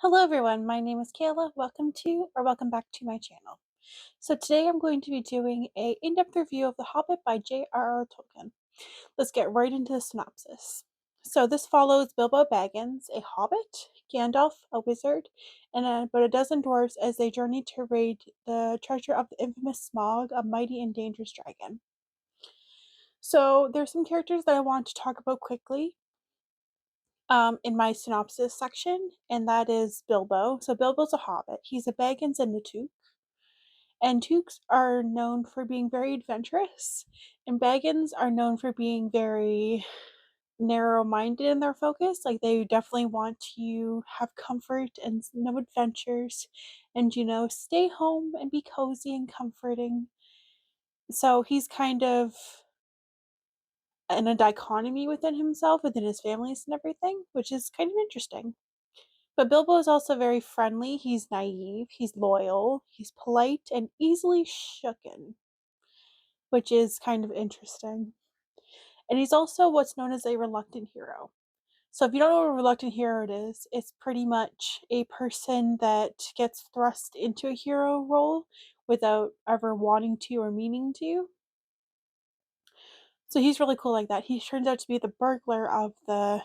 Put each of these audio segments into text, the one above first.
Hello everyone, my name is Kayla. Welcome back to my channel. So today I'm going to be doing a in-depth review of The Hobbit by JRR Tolkien. Let's get right into the synopsis. So this follows Bilbo Baggins, a hobbit, Gandalf, a wizard, and about a dozen dwarves as they journey to raid the treasure of the infamous Smaug, a mighty and dangerous dragon. So there's some characters that I want to talk about quickly in my synopsis section, and that is Bilbo. So Bilbo's a hobbit. He's a Baggins and a Took. And Tooks are known for being very adventurous, and Baggins are known for being very narrow-minded in their focus. Like they definitely want to have comfort and no adventures, and stay home and be cozy and comforting. So he's kind of in a dichotomy within himself, within his families and everything, which is kind of interesting. But Bilbo is also very friendly, he's naive, he's loyal, he's polite, and easily shooken, which is kind of interesting. And he's also what's known as a reluctant hero. So if you don't know what a reluctant hero it is, it's pretty much a person that gets thrust into a hero role without ever wanting to or meaning to. So he's really cool like that. He turns out to be the burglar of the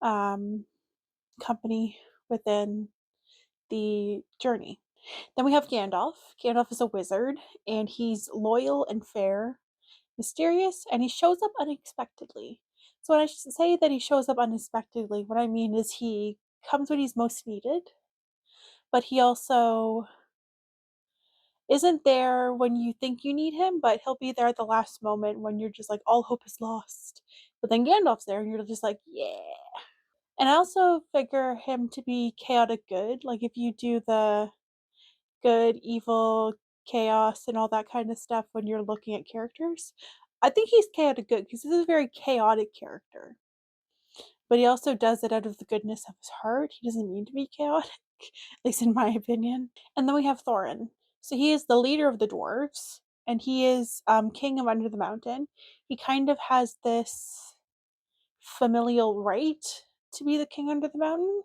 um, company within the journey. Then we have Gandalf. Gandalf is a wizard, and he's loyal and fair, mysterious, and he shows up unexpectedly. So when I say that he shows up unexpectedly, what I mean is he comes when he's most needed, but he also isn't there when you think you need him, but he'll be there at the last moment when you're just like, all hope is lost. But then Gandalf's there, and you're just like, yeah. And I also figure him to be chaotic good. Like if you do the good, evil, chaos, and all that kind of stuff when you're looking at characters. I think he's chaotic good because he's a very chaotic character. But he also does it out of the goodness of his heart. He doesn't mean to be chaotic, at least in my opinion. And then we have Thorin. So he is the leader of the dwarves, and he is king of Under the Mountain. He kind of has this familial right to be the king under the mountain.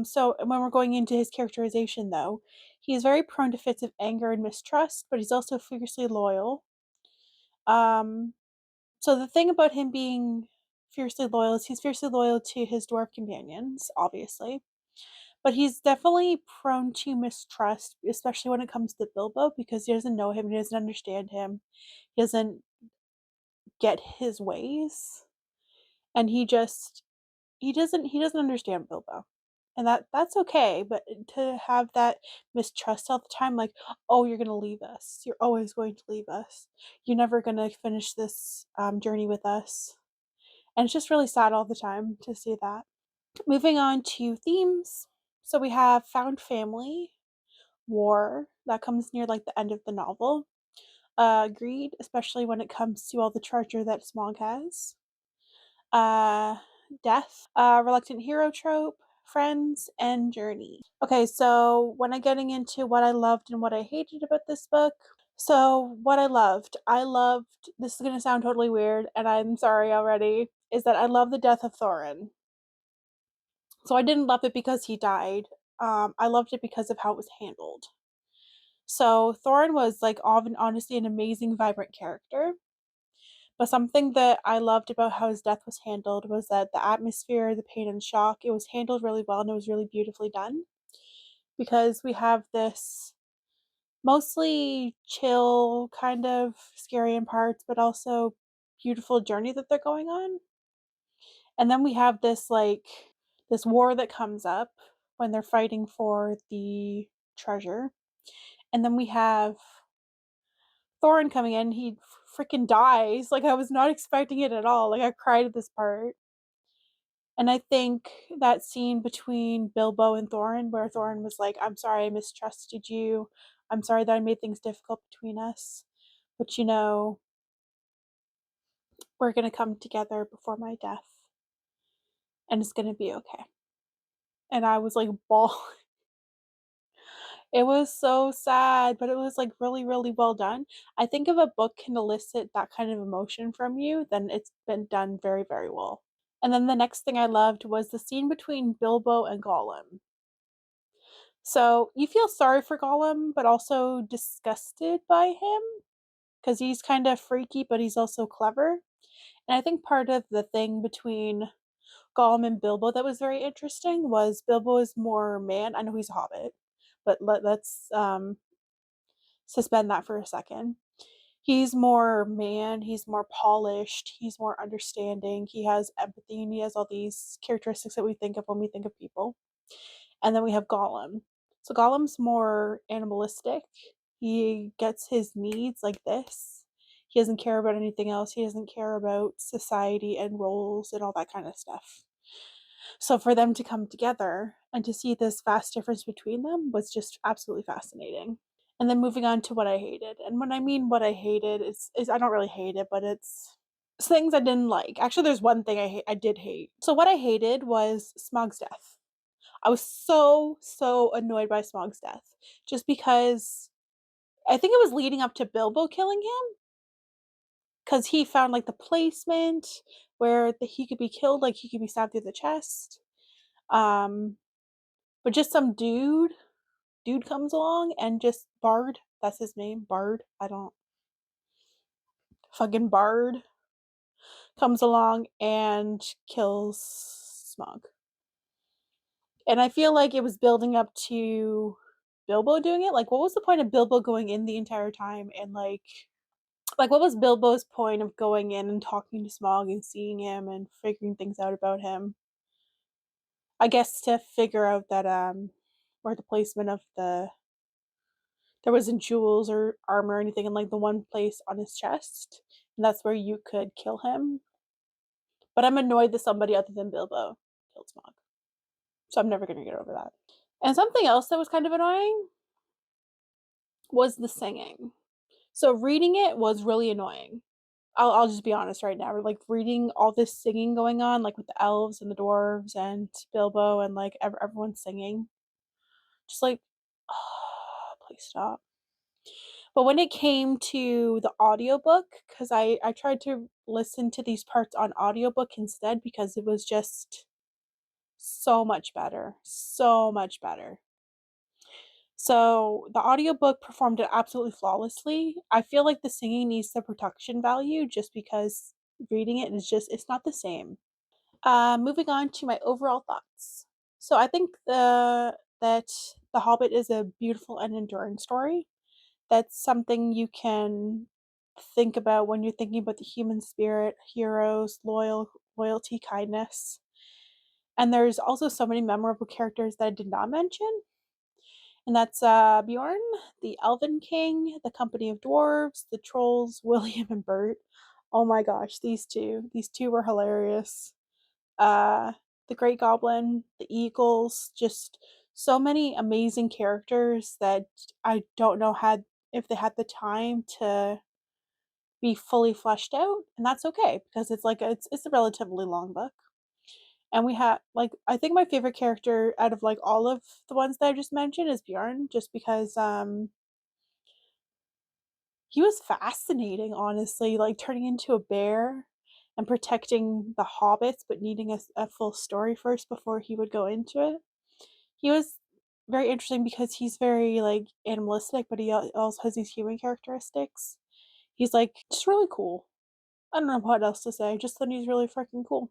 So when we're going into his characterization, though, he is very prone to fits of anger and mistrust, but he's also fiercely loyal. Um, so the thing about him being fiercely loyal is he's fiercely loyal to his dwarf companions, obviously, but he's definitely prone to mistrust, especially when it comes to Bilbo, because he doesn't know him, he doesn't understand him, he doesn't get his ways, and he doesn't understand Bilbo. And that's okay, but to have that mistrust all the time, like, oh, you're gonna leave us. You're always going to leave us. You're never gonna finish this journey with us. And it's just really sad all the time to see that. Moving on to themes. So we have found family, war, that comes near like the end of the novel. Greed, especially when it comes to all the treasure that Smaug has. Uh, Death, reluctant hero trope, friends, and journey. Okay, so when I'm getting into what I loved and what I hated about this book. So, what I loved, this is going to sound totally weird, and I'm sorry already, is that I love the death of Thorin. So, I didn't love it because he died. I loved it because of how it was handled. So, Thorin was like honestly an amazing, vibrant character. But something that I loved about how his death was handled was that the atmosphere, the pain and shock, it was handled really well and it was really beautifully done. Because we have this mostly chill, kind of scary in parts, but also beautiful journey that they're going on. And then we have this war that comes up when they're fighting for the treasure. And then we have Thorin coming in, he freaking dies. Like I was not expecting it at all. Like I cried at this part. And I think that scene between Bilbo and Thorin, where Thorin was like, I'm sorry I mistrusted you. I'm sorry that I made things difficult between us. But we're going to come together before my death. And it's going to be okay. And I was like, ball. It was so sad, but it was like really, really well done. I think if a book can elicit that kind of emotion from you, then it's been done very, very well. And then the next thing I loved was the scene between Bilbo and Gollum. So you feel sorry for Gollum, but also disgusted by him because he's kind of freaky, but he's also clever. And I think part of the thing between Gollum and Bilbo that was very interesting was Bilbo is more man. I know he's a hobbit, but let's suspend that for a second. He's more man, he's more polished, he's more understanding, he has empathy, and he has all these characteristics that we think of when we think of people. And then we have Gollum. So Gollum's more animalistic. He gets his needs like this. He doesn't care about anything else. He doesn't care about society and roles and all that kind of stuff. So for them to come together and to see this vast difference between them was just absolutely fascinating. And then moving on to what I hated. And when I mean what I hated, is I don't really hate it, but it's things I didn't like. Actually, there's one thing I did hate. So what I hated was Smaug's death. I was so annoyed by Smaug's death just because I think it was leading up to Bilbo killing him because he found like the placement where he could be killed, like he could be stabbed through the chest. Um, but just some dude comes along and just Bard, that's his name, Bard. I don't fucking Bard comes along and kills Smaug. And I feel like it was building up to Bilbo doing it. Like, what was the point of Bilbo going in the entire time and like what was Bilbo's point of going in and talking to Smaug and seeing him and figuring things out about him? I guess to figure out that where the placement of there wasn't jewels or armor or anything in like the one place on his chest, and that's where you could kill him. But I'm annoyed that somebody other than Bilbo killed Smaug, so I'm never gonna get over that. And something else that was kind of annoying was the singing. So reading it was really annoying. I'll just be honest right now. Like reading all this singing going on, like with the elves and the dwarves and Bilbo and like everyone singing, just like, oh, please stop. But when it came to the audiobook, because I tried to listen to these parts on audiobook instead because it was just so much better. So much better. So the audiobook performed it absolutely flawlessly. I feel like the singing needs the production value just because reading it is just it's not the same. Moving on to my overall thoughts. So I think that The Hobbit is a beautiful and enduring story. That's something you can think about when you're thinking about the human spirit, heroes, loyalty, kindness. And there's also so many memorable characters that I did not mention. And that's Bjorn, the Elven King, the Company of Dwarves, the Trolls, William and Bert. Oh my gosh, these two were hilarious. Uh, the Great Goblin, the Eagles, just so many amazing characters that I don't know had if they had the time to be fully fleshed out, and that's okay because it's a relatively long book. And we have like I think my favorite character out of like all of the ones that I just mentioned is Bjorn, just because he was fascinating, honestly, like turning into a bear and protecting the hobbits, but needing a full story first before he would go into it. He was very interesting because he's very like animalistic, but he also has these human characteristics. He's like just really cool. I don't know what else to say. Just that he's really freaking cool.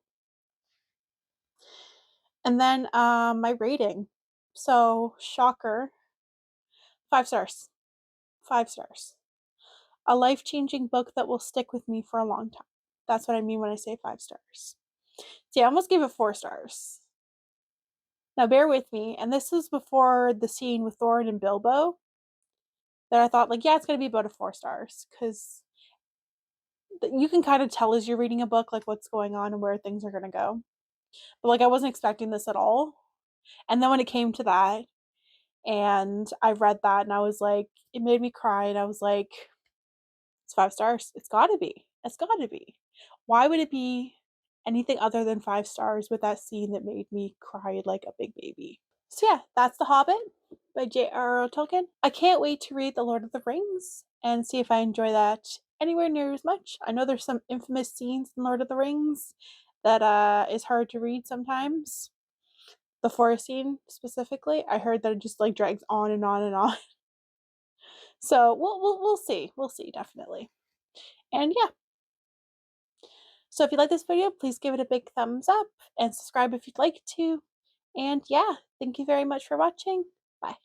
And then my rating. So shocker, 5 stars. 5 stars. A life changing book that will stick with me for a long time. That's what I mean when I say 5 stars. See, I almost gave it 4 stars. Now, bear with me. And this was before the scene with Thorin and Bilbo that I thought, like, yeah, it's going to be about a 4 stars because you can kind of tell as you're reading a book, like, what's going on and where things are going to go. But, like, I wasn't expecting this at all. And then when it came to that, and I read that and I was like, it made me cry. And I was like, it's 5 stars. It's got to be. It's got to be. Why would it be anything other than 5 stars with that scene that made me cry like a big baby? So, yeah, that's The Hobbit by JRR Tolkien. I can't wait to read The Lord of the Rings and see if I enjoy that anywhere near as much. I know there's some infamous scenes in Lord of the Rings that is hard to read sometimes. The forest scene specifically, I heard that it just like drags on and on and on. So we'll see. We'll see, definitely. And yeah, so if you like this video, please give it a big thumbs up and subscribe if you'd like to. And yeah, thank you very much for watching. Bye.